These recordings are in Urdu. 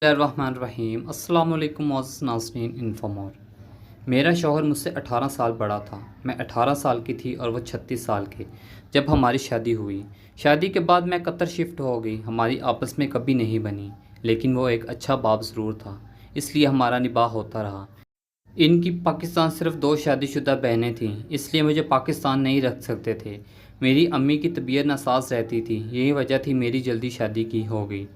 الرحمن السلام علیکم معزز ناظرین انفامور۔ میرا شوہر مجھ سے 18 سال بڑا تھا، میں 18 سال کی تھی اور وہ 36 سال کے جب ہماری شادی ہوئی۔ شادی کے بعد میں قطر شفٹ ہو گئی، ہماری آپس میں کبھی نہیں بنی، لیکن وہ ایک اچھا باپ ضرور تھا، اس لیے ہمارا نباہ ہوتا رہا۔ ان کی پاکستان صرف 2 شادی شدہ بہنیں تھیں، اس لیے مجھے پاکستان نہیں رکھ سکتے تھے۔ میری امی کی طبیعت ناساز رہتی تھی، یہی وجہ تھی میری جلدی شادی کی ہو گئی۔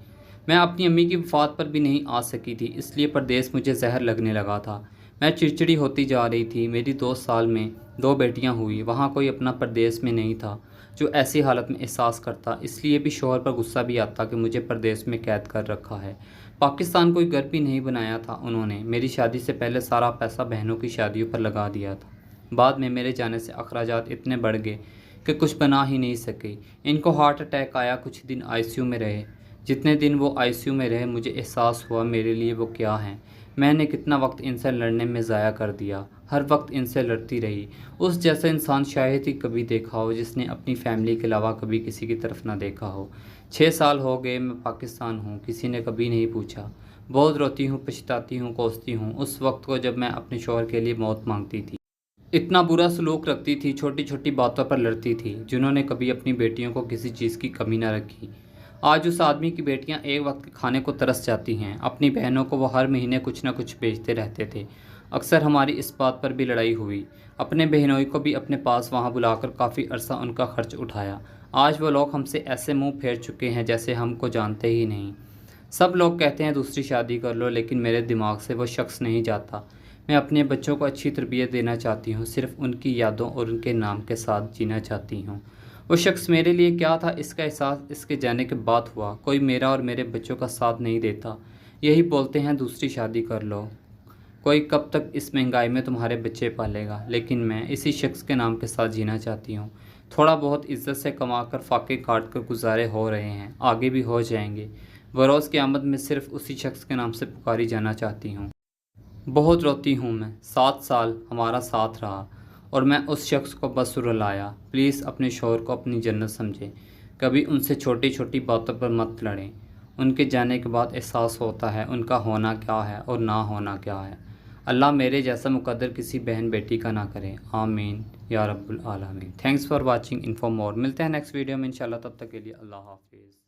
میں اپنی امی کی وفات پر بھی نہیں آ سکی تھی، اس لیے پردیس مجھے زہر لگنے لگا تھا۔ میں چڑچڑی ہوتی جا رہی تھی۔ میری 2 سال میں 2 بیٹیاں ہوئی، وہاں کوئی اپنا پردیس میں نہیں تھا جو ایسی حالت میں احساس کرتا، اس لیے بھی شوہر پر غصہ بھی آتا کہ مجھے پردیس میں قید کر رکھا ہے۔ پاکستان کوئی گھر بھی نہیں بنایا تھا انہوں نے۔ میری شادی سے پہلے سارا پیسہ بہنوں کی شادیوں پر لگا دیا تھا، بعد میں میرے جانے سے اخراجات اتنے بڑھ گئے کہ کچھ بنا ہی نہیں سکے۔ ان کو ہارٹ اٹیک آیا، کچھ دن آئی سی یو میں رہے۔ جتنے دن وہ آئی سی یو میں رہے مجھے احساس ہوا میرے لیے وہ کیا ہیں۔ میں نے کتنا وقت ان سے لڑنے میں ضائع کر دیا، ہر وقت ان سے لڑتی رہی۔ اس جیسا انسان شاید ہی کبھی دیکھا ہو جس نے اپنی فیملی کے علاوہ کبھی کسی کی طرف نہ دیکھا ہو۔ 6 سال ہو گئے میں پاکستان ہوں، کسی نے کبھی نہیں پوچھا۔ بہت روتی ہوں، پچھتاتی ہوں، کوستی ہوں اس وقت کو جب میں اپنے شوہر کے لیے موت مانگتی تھی۔ اتنا برا سلوک رکھتی تھی، چھوٹی چھوٹی باتوں پر لڑتی تھی، جنہوں نے کبھی اپنی بیٹیوں کو کسی چیز کی کمی نہ رکھی۔ آج اس آدمی کی بیٹیاں ایک وقت کے کھانے کو ترس جاتی ہیں۔ اپنی بہنوں کو وہ ہر مہینے کچھ نہ کچھ بیچتے رہتے تھے۔ اکثر ہماری اس بات پر بھی لڑائی ہوئی۔ اپنے بہنوئی کو بھی اپنے پاس وہاں بلا کر کافی عرصہ ان کا خرچ اٹھایا۔ آج وہ لوگ ہم سے ایسے منہ پھیر چکے ہیں جیسے ہم کو جانتے ہی نہیں۔ سب لوگ کہتے ہیں دوسری شادی کر لو، لیکن میرے دماغ سے وہ شخص نہیں جاتا۔ میں اپنے بچوں کو اچھی تربیت دینا چاہتی ہوں، صرف ان کی یادوں اور ان کے نام کے ساتھ جینا چاہتی ہوں۔ وہ شخص میرے لیے کیا تھا اس کا احساس اس کے جانے کے بعد ہوا۔ کوئی میرا اور میرے بچوں کا ساتھ نہیں دیتا، یہی بولتے ہیں دوسری شادی کر لو، کوئی کب تک اس مہنگائی میں تمہارے بچے پالے گا۔ لیکن میں اسی شخص کے نام کے ساتھ جینا چاہتی ہوں۔ تھوڑا بہت عزت سے کما کر فاقے کاٹ کر گزارے ہو رہے ہیں، آگے بھی ہو جائیں گے۔ بروز قیامت میں صرف اسی شخص کے نام سے پکاری جانا چاہتی ہوں۔ بہت روتی ہوں میں۔ 7 سال ہمارا ساتھ رہا اور میں اس شخص کو بس رلایا۔ پلیز اپنے شوہر کو اپنی جنت سمجھیں، کبھی ان سے چھوٹی چھوٹی باتوں پر مت لڑیں۔ ان کے جانے کے بعد احساس ہوتا ہے ان کا ہونا کیا ہے اور نہ ہونا کیا ہے۔ اللہ میرے جیسا مقدر کسی بہن بیٹی کا نہ کرے، آمین یا رب العالمین۔ تھینکس فار واچنگ انفو مور۔ ملتے ہیں نیکسٹ ویڈیو میں انشاءاللہ، تب تک کے لیے اللہ حافظ۔